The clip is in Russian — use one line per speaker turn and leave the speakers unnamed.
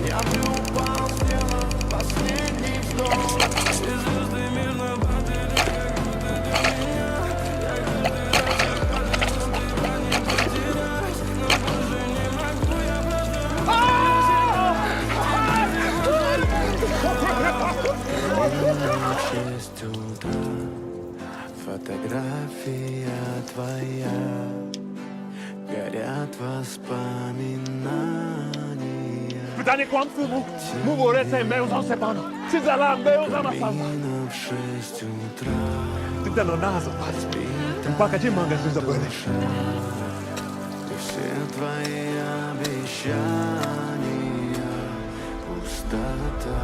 В 6 утра фотография твоя, горят воспоминания.
Pytanie kłamstwu mu o ręce mężą se pan. Czy za lam męża na sam.
В 6 утра
Ty ten nazo pas. Пока чем мanga ты забыли.
и все твои обещания пустота.